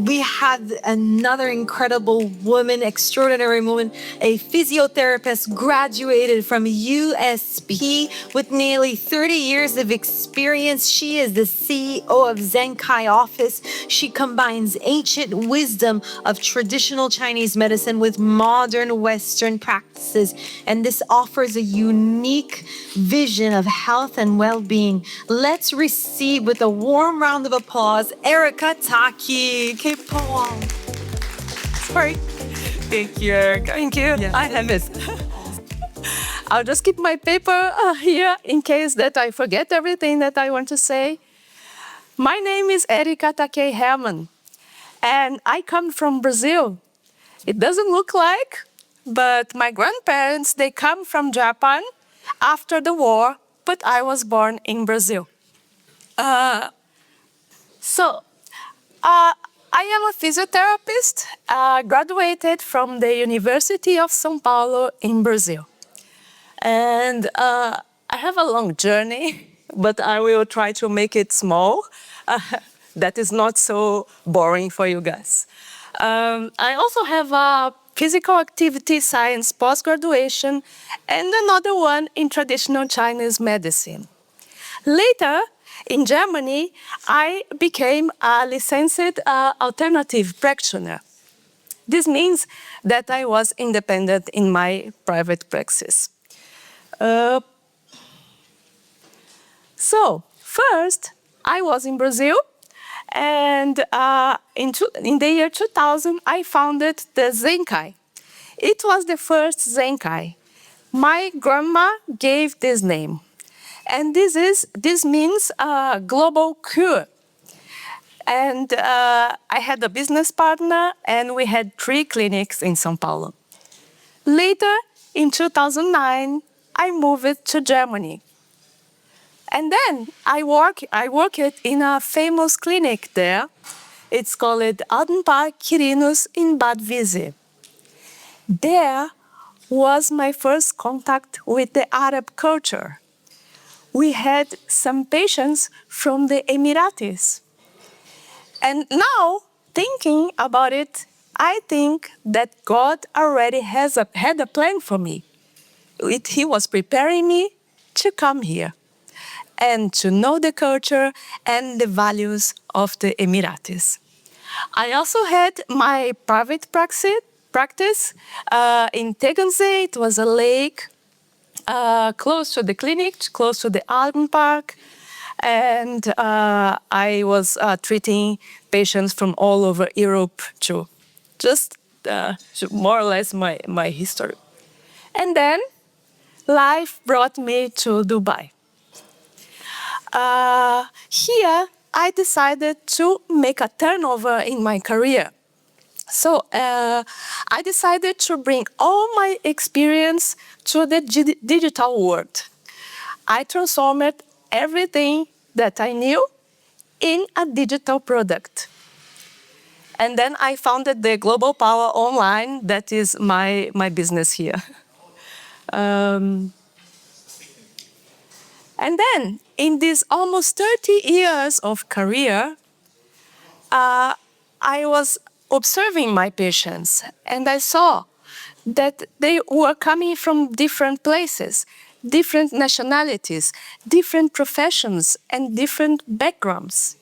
we had another incredible woman, extraordinary woman, a physiotherapist, graduated from USP with nearly 30 years of experience. She is the CEO of Zenkai Office. She combines ancient wisdom of traditional Chinese medicine with modern Western practices, and this offers a unique vision of health and well-being. Let's receive with a warm round of applause, Erica Takey. Sorry. Thank you, Erica. Thank you. Yeah. I have it. I'll just keep my paper here in case that I forget everything that I want to say. My name is Erica Takey-Herrmann, and I come from Brazil. It doesn't look like, but my grandparents, they come from Japan after the war, but I was born in Brazil. I am a physiotherapist, graduated from the University of São Paulo in Brazil. And I have a long journey, but I will try to make it small. That is not so boring for you guys. I also have a physical activity science post-graduation and another one in traditional Chinese medicine. Later, in Germany, I became a licensed alternative practitioner. This means that I was independent in my private practice. So, first, I was in Brazil, and in the year 2000, I founded the Zenkai. It was the first Zenkai. My grandma gave this name. And this means global cure. And I had a business partner, and we had 3 clinics in São Paulo. Later, in 2009, I moved to Germany. And then I worked in a famous clinic there. It's called Altenpark Quirinus in Bad Wiese. There was my first contact with the Arab culture. We had some patients from the Emiratis. And now, thinking about it, I think that God already had a plan for me. He was preparing me to come here and to know the culture and the values of the Emiratis. I also had my private practice in Tegernsee. It was a lake close to the clinic, close to the Altenpark, and I was treating patients from all over Europe too. Just more or less my history. And then life brought me to Dubai. Here, I decided to make a turnover in my career. So I decided to bring all my experience to the digital world. I transformed everything that I knew in a digital product. And then I founded the Global Power Online, that is my business here. And then, in these almost 30 years of career, I was observing my patients, and I saw that they were coming from different places, different nationalities, different professions, and different backgrounds.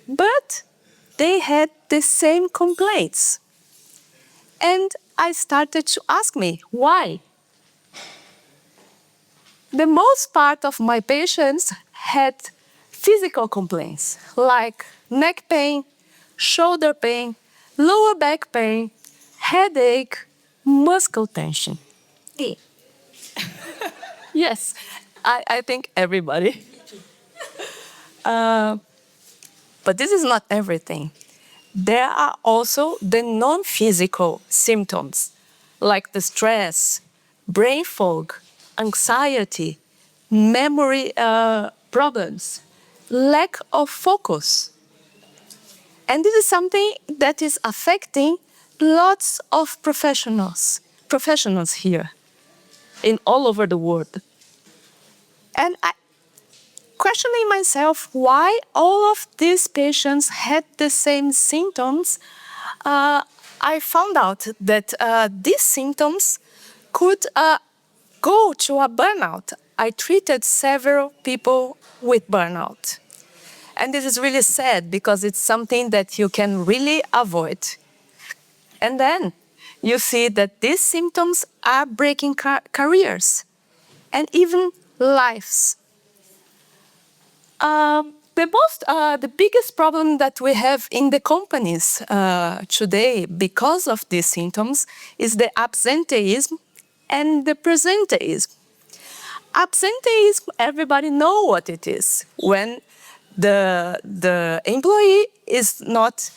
But they had the same complaints. And I started to ask me, why? The most part of my patients had physical complaints, like neck pain, shoulder pain, lower back pain, headache, muscle tension. Yes, I think everybody. But this is not everything. There are also the non-physical symptoms, like the stress, brain fog, anxiety, memory problems, lack of focus. And this is something that is affecting lots of professionals here in all over the world. And questioning myself why all of these patients had the same symptoms, I found out that these symptoms could go to a burnout. I treated several people with burnout. And this is really sad because it's something that you can really avoid. And then you see that these symptoms are breaking careers and even lives. The biggest problem that we have in the companies today because of these symptoms is the absenteeism and the presenteeism. Absenteeism, everybody know what it is. When the employee is not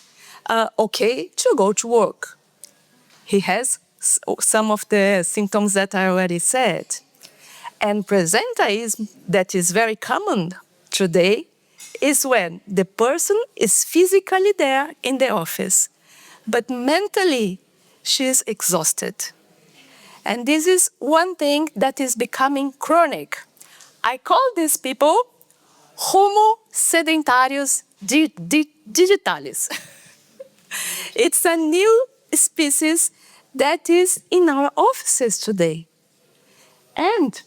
okay to go to work. He has some of the symptoms that I already said. And presenteeism, that is very common today, is when the person is physically there in the office, but mentally she is exhausted. And this is one thing that is becoming chronic. I call these people Homo sedentarius digitalis. It's a new species that is in our offices today. And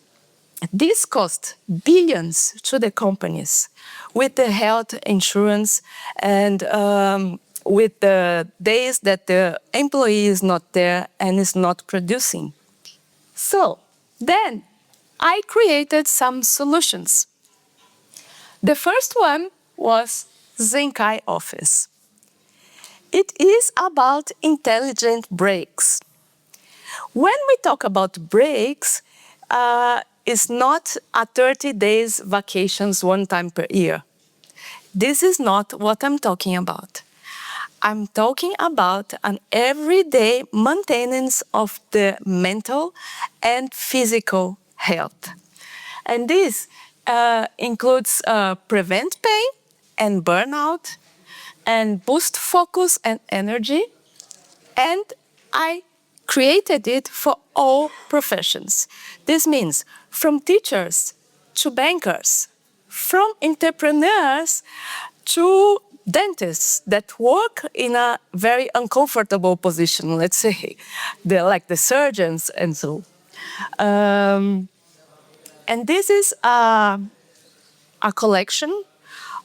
this costs billions to the companies with the health insurance and with the days that the employee is not there and is not producing. So then I created some solutions. The first one was Zenkai Office. It is about intelligent breaks. When we talk about breaks, it's not a 30 days vacations one time per year. This is not what I'm talking about. I'm talking about an everyday maintenance of the mental and physical health. And this includes prevent pain and burnout and boost focus and energy. And I created it for all professions. This means from teachers to bankers, from entrepreneurs to dentists that work in a very uncomfortable position, let's say, they're like the surgeons and so. And this is a collection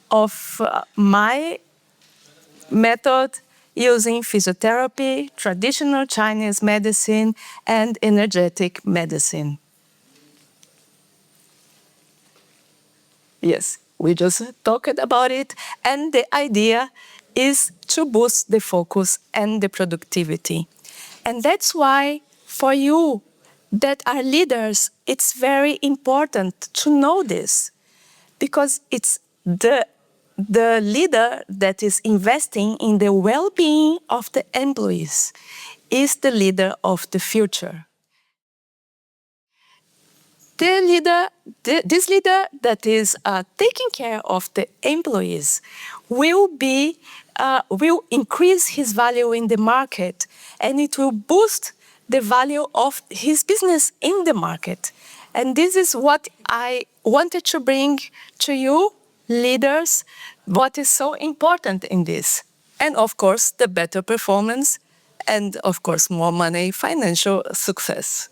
of my method using physiotherapy, traditional Chinese medicine, and energetic medicine. Yes, we just talked about it, and the idea is to boost the focus and the productivity. And that's why for you that are leaders, it's very important to know this, because it's the leader that is investing in the well-being of the employees is the leader of the future. This leader that is taking care of the employees will increase his value in the market, and it will boost the value of his business in the market. And this is what I wanted to bring to you, leaders, what is so important in this. And of course, the better performance and of course, more money, financial success.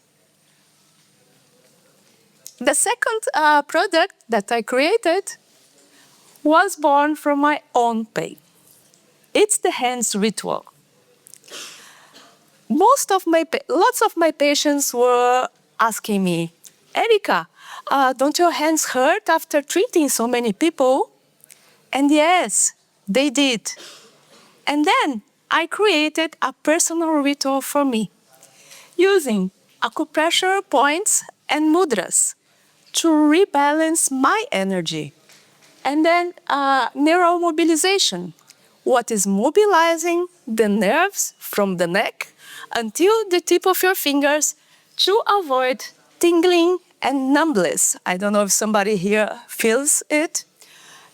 The second product that I created was born from my own pain. It's the hands ritual. Lots of my patients were asking me, Erika, don't your hands hurt after treating so many people? And yes, they did. And then I created a personal ritual for me, using acupressure points and mudras to rebalance my energy. And then neuromobilization, what is mobilizing the nerves from the neck until the tip of your fingers to avoid tingling and numbness. I don't know if somebody here feels it.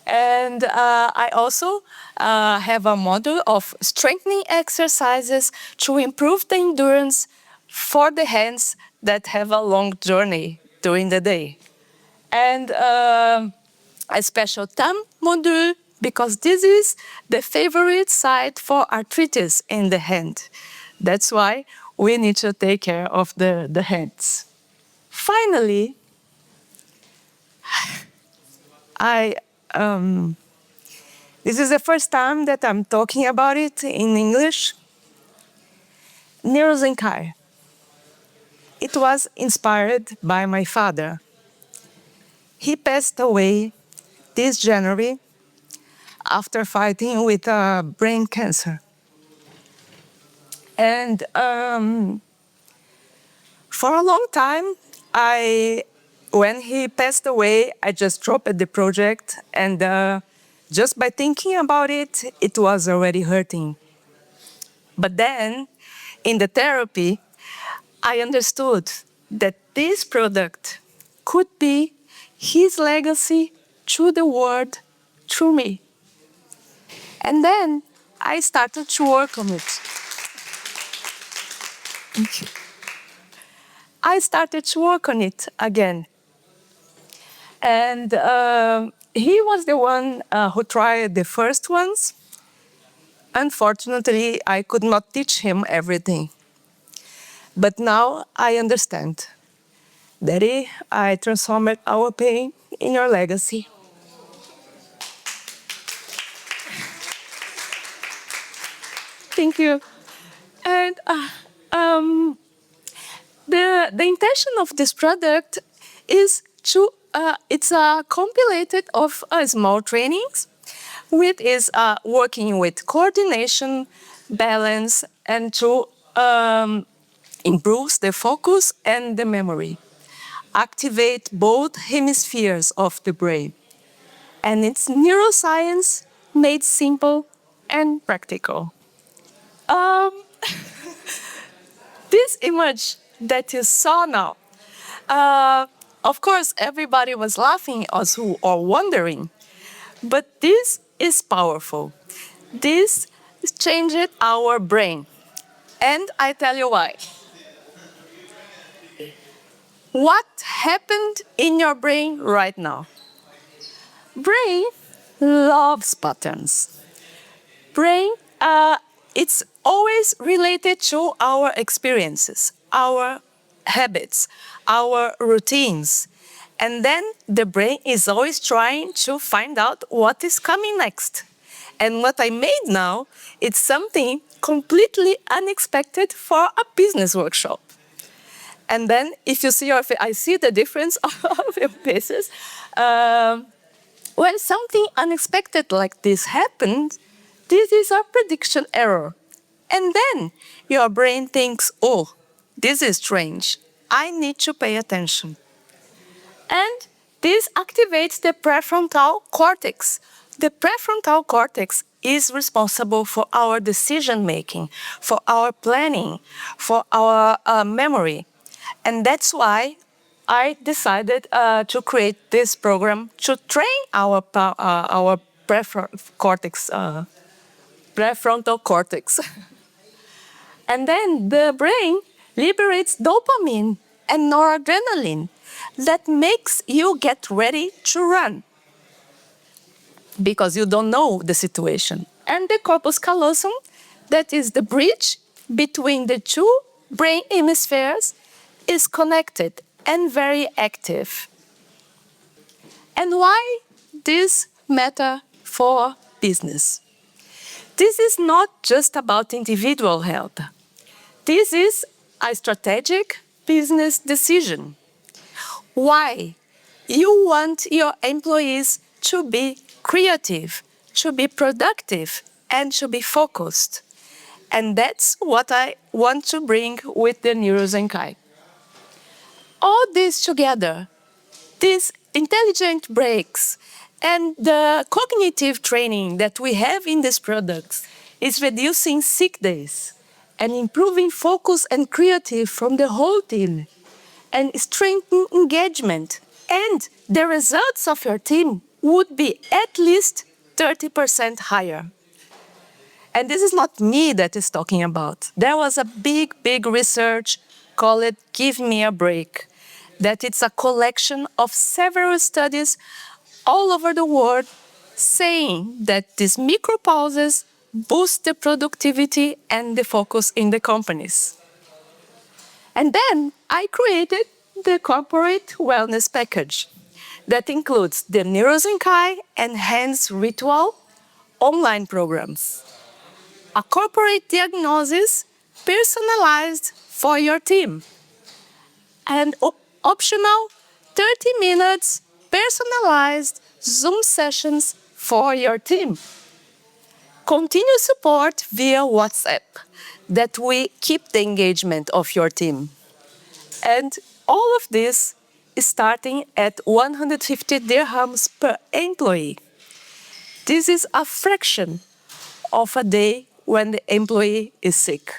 And I also have a model of strengthening exercises to improve the endurance for the hands that have a long journey during the day. And a special thumb module because this is the favorite site for arthritis in the hand. That's why we need to take care of the hands. Finally, this is the first time that I'm talking about it in English. Neurozenkai. It was inspired by my father. He passed away this January after fighting with brain cancer. And for a long time, when he passed away, I just dropped the project, and just by thinking about it, it was already hurting. But then, in the therapy, I understood that this product could be his legacy to the world through me. And then I started to work on it. I started to work on it again. And he was the one who tried the first ones. Unfortunately, I could not teach him everything. But now I understand. Daddy, I transformed our pain in your legacy. Thank you. And the intention of this product is it's a compilation of small trainings, which is working with coordination, balance, and to improve the focus and the memory, activate both hemispheres of the brain. And it's neuroscience made simple and practical. This image that you saw now, of course, everybody was laughing or wondering, but this is powerful. This changed our brain. And I tell you why. What happened in your brain right now? Brain loves patterns. Brain, it's always related to our experiences, our habits, our routines. And then the brain is always trying to find out what is coming next. And what I made now, it's something completely unexpected for a business workshop. And then if you see your face, I see the difference of your faces. When something unexpected like this happened, this is a prediction error. And then your brain thinks, oh, this is strange. I need to pay attention. And this activates the prefrontal cortex. The prefrontal cortex is responsible for our decision making, for our planning, for our memory. And that's why I decided to create this program to train our prefrontal cortex. And then the brain liberates dopamine and noradrenaline that makes you get ready to run because you don't know the situation. And the corpus callosum, that is the bridge between the two brain hemispheres, is connected and very active. And why this matter for business? This is not just about individual health. This is a strategic business decision. Why? You want your employees to be creative, to be productive, and to be focused. And that's what I want to bring with the Neurozenkai. All this together, these intelligent breaks and the cognitive training that we have in these products is reducing sick days and improving focus and creative from the whole team and strengthening engagement. And the results of your team would be at least 30% higher. And this is not me that is talking about. There was a big research called Give Me a Break, that it's a collection of several studies all over the world saying that these micro pauses boost the productivity and the focus in the companies. And then I created the corporate wellness package that includes the Neurozenkai and Hands Ritual online programs, a corporate diagnosis personalized for your team, and optional 30 minutes personalized Zoom sessions for your team. Continuous support via WhatsApp that we keep the engagement of your team. And all of this is starting at 150 dirhams per employee. This is a fraction of a day when the employee is sick.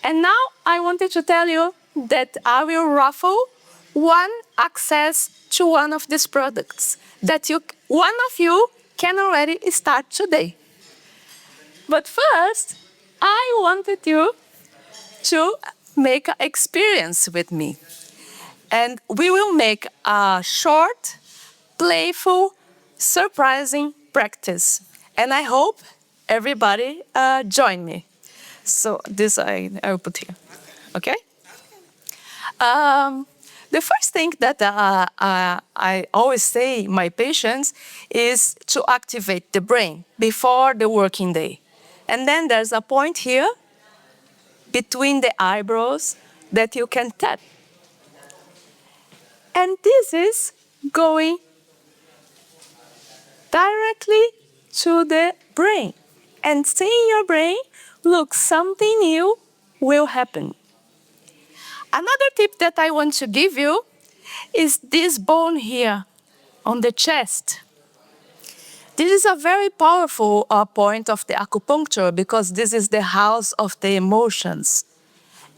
And now I wanted to tell you that I will raffle one access to one of these products that one of you can already start today. But first, I wanted you to make an experience with me. And we will make a short, playful, surprising practice. And I hope everybody join me. So this I will put here, okay? The first thing that I always say my patients is to activate the brain before the working day. And then there's a point here between the eyebrows that you can tap. And this is going directly to the brain. And saying your brain, look, something new will happen. Another tip that I want to give you is this bone here on the chest. This is a very powerful point of the acupuncture because this is the house of the emotions.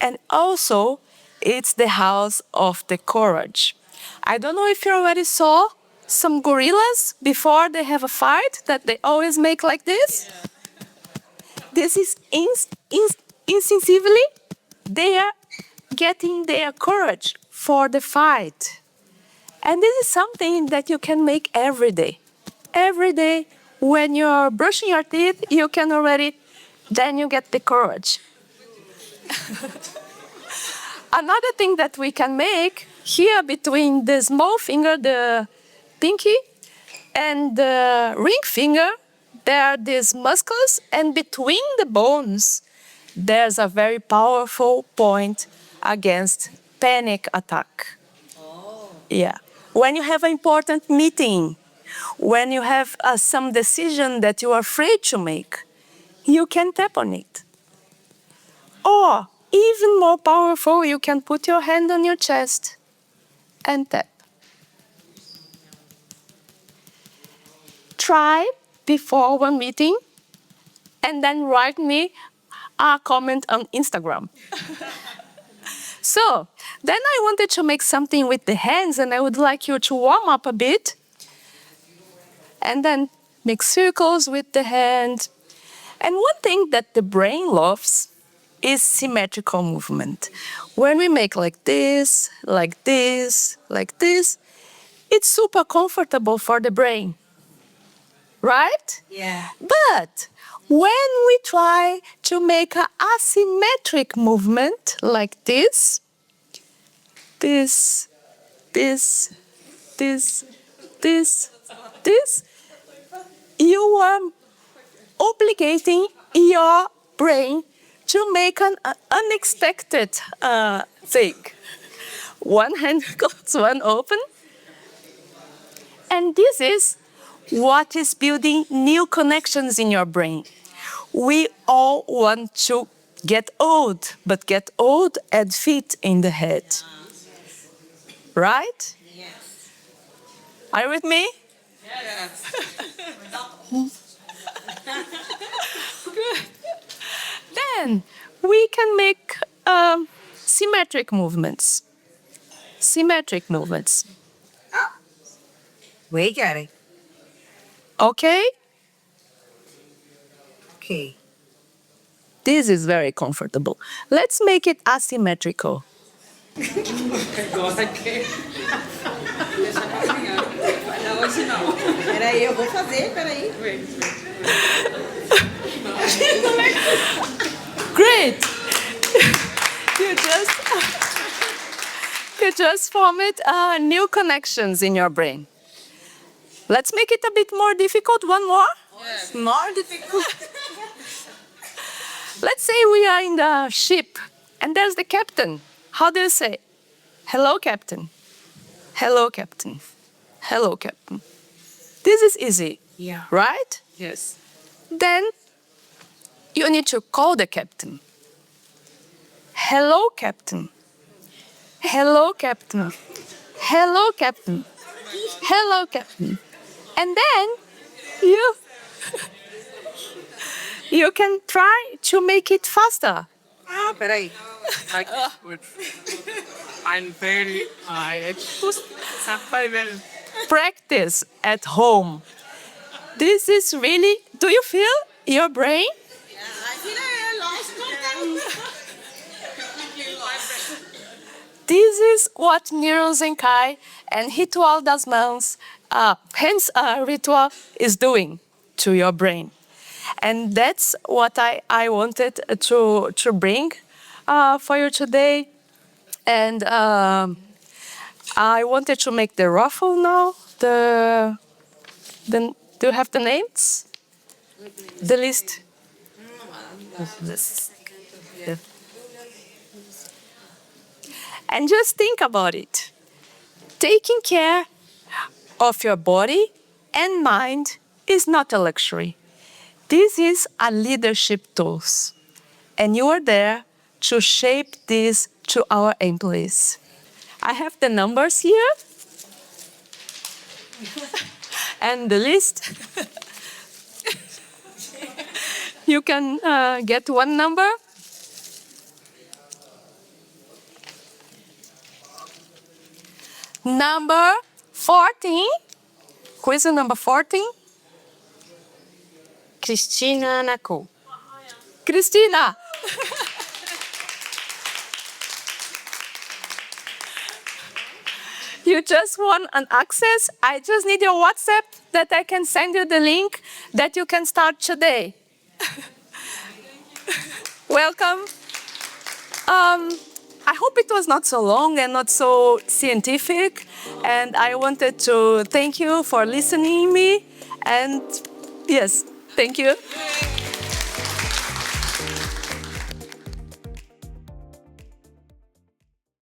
And also, it's the house of the courage. I don't know if you already saw some gorillas before they have a fight that they always make like this. Yeah. This is instinctively, they are getting their courage for the fight. And this is something that you can make every day. Every day when you're brushing your teeth, you can already, then you get the courage. Another thing that we can make here between the small finger, the pinky, and the ring finger, there are these muscles, and between the bones, there's a very powerful point against panic attack. Oh. Yeah. When you have an important meeting, when you have some decision that you are afraid to make, you can tap on it. Or, even more powerful, you can put your hand on your chest and tap. Try before one meeting and then write me a comment on Instagram. So, then I wanted to make something with the hands and I would like you to warm up a bit. And then make circles with the hand. And one thing that the brain loves is symmetrical movement. When we make like this, like this, like this, it's super comfortable for the brain. Right? Yeah. But when we try to make an asymmetric movement like this, this, this, this, this, this, you are obligating your brain to make an unexpected thing. One hand goes one open. And this is what is building new connections in your brain. We all want to get old, but get old and fit in the head. Right? Yes. Are you with me? Yes. Good. Then we can make symmetric movements. Symmetric movements. We got it. Okay? Okay. This is very comfortable. Let's make it asymmetrical. Go again. Não, hoje não. Peraí, eu vou fazer, peraí. Great. You just you just formed new connections in your brain. Let's make it a bit more difficult. One more. Yes. More difficult. Let's say we are in the ship and there's the captain. How do you say? Hello, captain. Hello, captain. Hello, captain. This is easy. Yeah. Right? Yes. Then you need to call the captain. Hello, captain. Hello, captain. Hello, captain. Hello, captain. And then you can try to make it faster. Ah, peraí. I'm very Practice at home. This is really, do you feel your brain? I feel I lost contact. This is what Neurozenkai and Ritual das Mãos, hence ritual, is doing to your brain. And that's what I wanted to bring for you today. And I wanted to make the ruffle now. Do you have the names? The list? This. And just think about it. Taking care of your body and mind is not a luxury. This is a leadership tool. And you are there to shape this to our employees. I have the numbers here. And the list. You can get one number. Number 14. Who is the number 14? Cristina Naku. Christina. You just want an access. I just need your WhatsApp that I can send you the link that you can start today. Welcome. I hope it was not so long and not so scientific. And I wanted to thank you for listening to me. And yes, thank you.